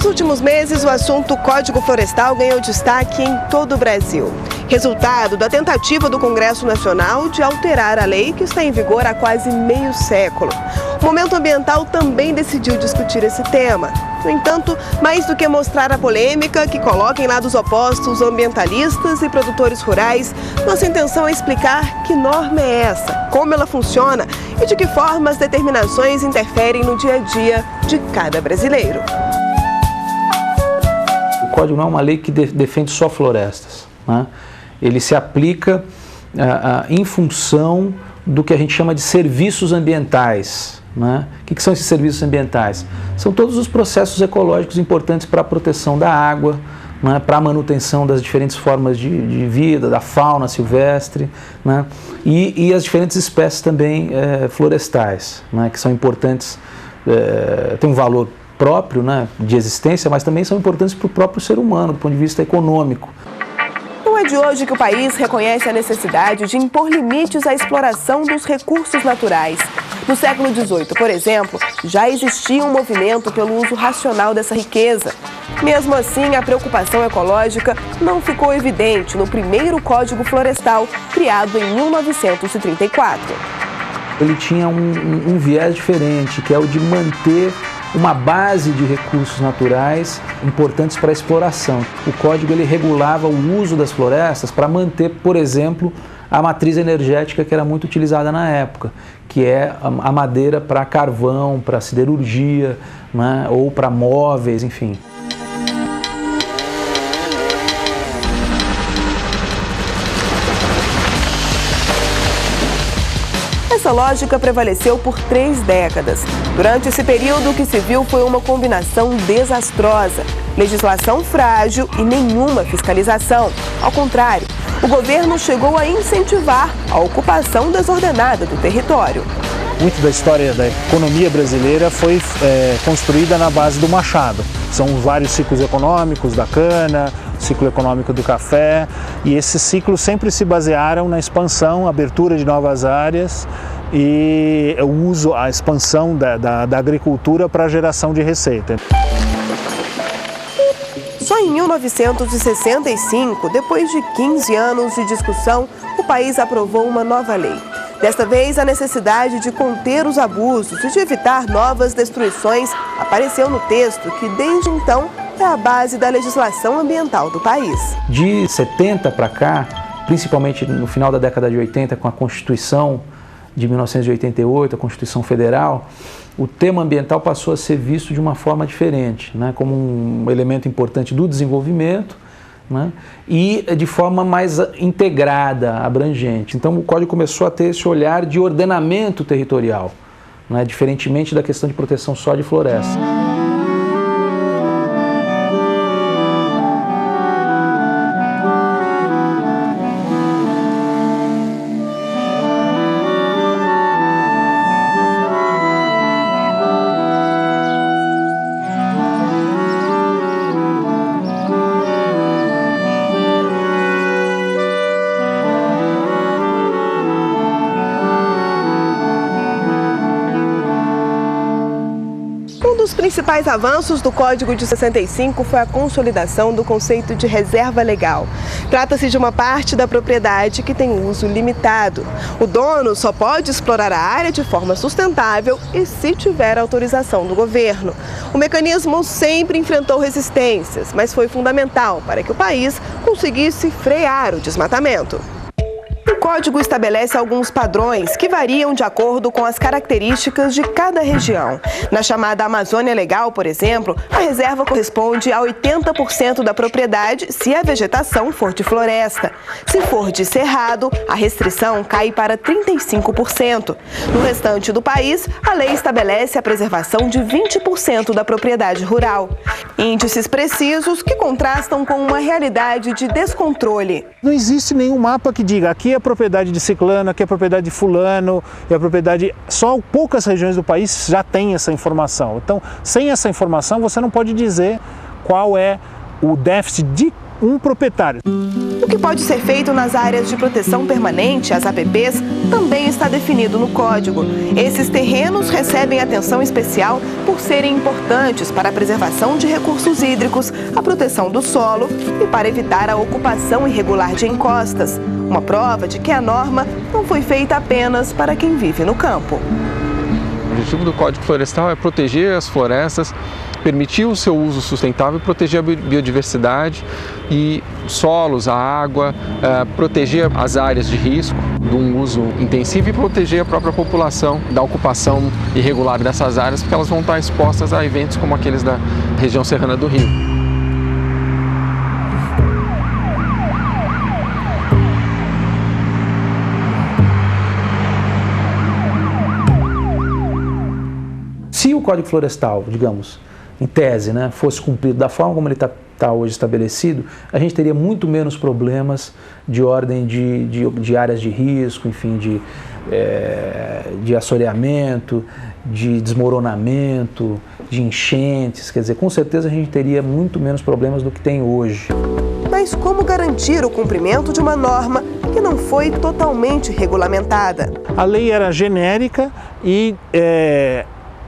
últimos meses, o assunto Código Florestal ganhou destaque em todo o Brasil. Resultado da tentativa do Congresso Nacional de alterar a lei que está em vigor há quase meio século. O Momento Ambiental também decidiu discutir esse tema. No entanto, mais do que mostrar a polêmica que coloca em lados opostos ambientalistas e produtores rurais, nossa intenção é explicar que norma é essa, como ela funciona e de que forma as determinações interferem no dia a dia de cada brasileiro. O Código não é uma lei que defende só florestas, né? Ele se aplica em função do que a gente chama de serviços ambientais, né? O que são esses serviços ambientais? São todos os processos ecológicos importantes para a proteção da água, né? Para a manutenção das diferentes formas de vida, da fauna silvestre, né? E as diferentes espécies também florestais, né? Que são importantes, têm um valor próprio, né, de existência, mas também são importantes para o próprio ser humano, do ponto de vista econômico. Não é de hoje que o país reconhece a necessidade de impor limites à exploração dos recursos naturais. No século XVIII, por exemplo, já existia um movimento pelo uso racional dessa riqueza. Mesmo assim, a preocupação ecológica não ficou evidente no primeiro Código Florestal, criado em 1934. Ele tinha um viés diferente, que é o de manter uma base de recursos naturais importantes para a exploração. O Código ele regulava o uso das florestas para manter, por exemplo, a matriz energética que era muito utilizada na época, que é a madeira para carvão, para siderurgia, né, ou para móveis, enfim. Essa lógica prevaleceu por 3 décadas. Durante esse período, o que se viu foi uma combinação desastrosa. Legislação frágil e nenhuma fiscalização. Ao contrário, o governo chegou a incentivar a ocupação desordenada do território. Muito da história da economia brasileira foi construída na base do machado. São vários ciclos econômicos da cana, ciclo econômico do café, e esses ciclos sempre se basearam na expansão, abertura de novas áreas e o uso, a expansão da agricultura para a geração de receita. Só em 1965, depois de 15 anos de discussão, o país aprovou uma nova lei. Desta vez, a necessidade de conter os abusos e de evitar novas destruições apareceu no texto que, desde então, é a base da legislação ambiental do país. De 70 para cá, principalmente no final da década de 80, com a Constituição de 1988, a Constituição Federal, o tema ambiental passou a ser visto de uma forma diferente, né, como um elemento importante do desenvolvimento, né, e de forma mais integrada, abrangente. Então o Código começou a ter esse olhar de ordenamento territorial, né, diferentemente da questão de proteção só de floresta. Um dos principais avanços do Código de 65 foi a consolidação do conceito de reserva legal. Trata-se de uma parte da propriedade que tem uso limitado. O dono só pode explorar a área de forma sustentável e se tiver autorização do governo. O mecanismo sempre enfrentou resistências, mas foi fundamental para que o país conseguisse frear o desmatamento. O Código estabelece alguns padrões que variam de acordo com as características de cada região. Na chamada Amazônia Legal, por exemplo, a reserva corresponde a 80% da propriedade se a vegetação for de floresta. Se for de cerrado, a restrição cai para 35%. No restante do país, a lei estabelece a preservação de 20% da propriedade rural. Índices precisos que contrastam com uma realidade de descontrole. Não existe nenhum mapa que diga aqui é propriedade de ciclano, aqui é propriedade de fulano, é propriedade... Só poucas regiões do país já têm essa informação. Então, sem essa informação, você não pode dizer qual é o déficit de um proprietário. O que pode ser feito nas áreas de proteção permanente, as APPs, também está definido no Código. Esses terrenos recebem atenção especial por serem importantes para a preservação de recursos hídricos, a proteção do solo e para evitar a ocupação irregular de encostas. Uma prova de que a norma não foi feita apenas para quem vive no campo. O objetivo do Código Florestal é proteger as florestas, permitir o seu uso sustentável, proteger a biodiversidade e solos, a água, proteger as áreas de risco de um uso intensivo e proteger a própria população da ocupação irregular dessas áreas, porque elas vão estar expostas a eventos como aqueles da região serrana do Rio. Se o Código Florestal, digamos, em tese, né, fosse cumprido da forma como ele está hoje estabelecido, a gente teria muito menos problemas de ordem de áreas de risco, enfim, de assoreamento, de desmoronamento, de enchentes. Quer dizer, com certeza a gente teria muito menos problemas do que tem hoje. Mas como garantir o cumprimento de uma norma que não foi totalmente regulamentada? A lei era genérica e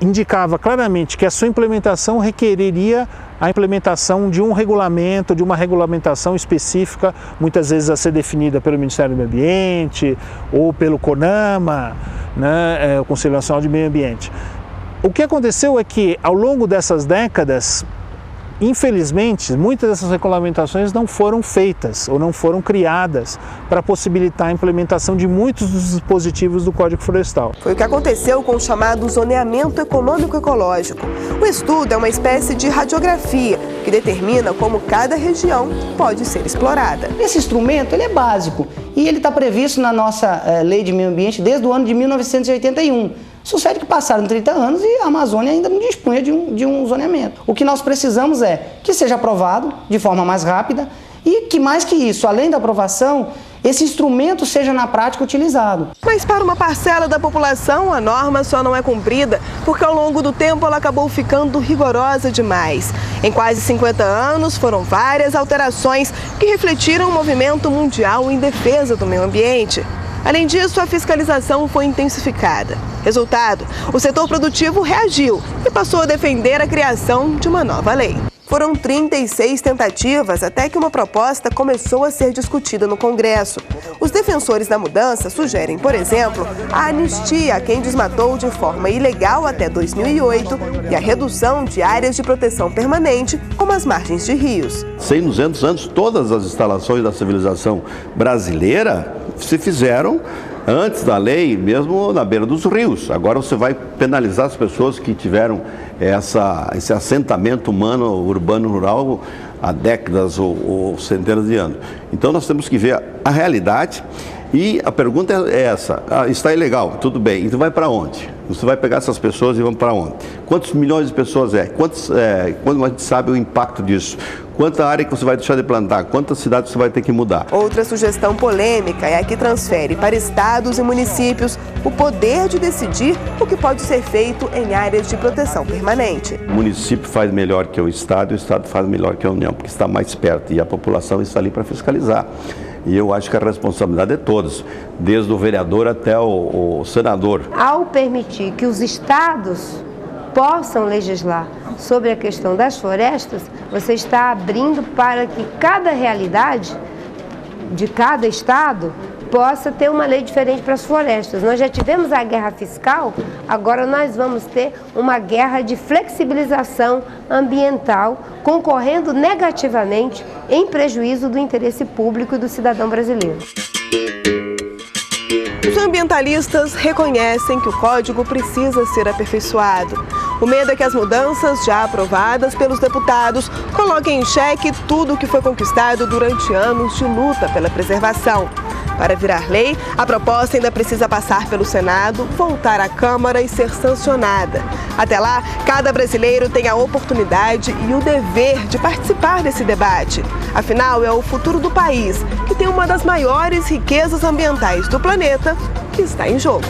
indicava claramente que a sua implementação requeriria a implementação de um regulamento, de uma regulamentação específica, muitas vezes a ser definida pelo Ministério do Meio Ambiente ou pelo CONAMA, né, o Conselho Nacional de Meio Ambiente. O que aconteceu é que, ao longo dessas décadas, infelizmente, muitas dessas regulamentações não foram feitas ou não foram criadas para possibilitar a implementação de muitos dos dispositivos do Código Florestal. Foi o que aconteceu com o chamado zoneamento econômico-ecológico. O estudo é uma espécie de radiografia que determina como cada região pode ser explorada. Esse instrumento ele é básico e ele está previsto na nossa Lei de Meio Ambiente desde o ano de 1981. Sucede que passaram 30 anos e a Amazônia ainda não dispunha de um zoneamento. O que nós precisamos é que seja aprovado de forma mais rápida e que, mais que isso, além da aprovação, esse instrumento seja na prática utilizado. Mas para uma parcela da população, a norma só não é cumprida porque ao longo do tempo ela acabou ficando rigorosa demais. Em quase 50 anos foram várias alterações que refletiram o movimento mundial em defesa do meio ambiente. Além disso, a fiscalização foi intensificada. Resultado, o setor produtivo reagiu e passou a defender a criação de uma nova lei. Foram 36 tentativas até que uma proposta começou a ser discutida no Congresso. Os defensores da mudança sugerem, por exemplo, a anistia a quem desmatou de forma ilegal até 2008 e a redução de áreas de proteção permanente, como as margens de rios. 100, 200 anos, todas as instalações da civilização brasileira se fizeram antes da lei, mesmo na beira dos rios. Agora você vai penalizar as pessoas que tiveram esse assentamento humano, urbano, rural, há décadas ou centenas de anos. Então nós temos que ver a realidade e a pergunta é essa: está ilegal, tudo bem, então vai para onde? Você vai pegar essas pessoas e vão para onde? Quantos milhões de pessoas quando a gente sabe o impacto disso? Quanta área que você vai deixar de plantar? Quantas cidades você vai ter que mudar? Outra sugestão polêmica é a que transfere para estados e municípios o poder de decidir o que pode ser feito em áreas de proteção permanente. O município faz melhor que o estado faz melhor que a União, porque está mais perto e a população está ali para fiscalizar. E eu acho que a responsabilidade é de todos, desde o vereador até o senador. Ao permitir que os estados possam legislar sobre a questão das florestas, você está abrindo para que cada realidade de cada estado possa ter uma lei diferente para as florestas. Nós já tivemos a guerra fiscal, agora nós vamos ter uma guerra de flexibilização ambiental, concorrendo negativamente em prejuízo do interesse público e do cidadão brasileiro. Os ambientalistas reconhecem que o código precisa ser aperfeiçoado. O medo é que as mudanças já aprovadas pelos deputados coloquem em xeque tudo o que foi conquistado durante anos de luta pela preservação. Para virar lei, a proposta ainda precisa passar pelo Senado, voltar à Câmara e ser sancionada. Até lá, cada brasileiro tem a oportunidade e o dever de participar desse debate. Afinal, é o futuro do país, que tem uma das maiores riquezas ambientais do planeta, que está em jogo.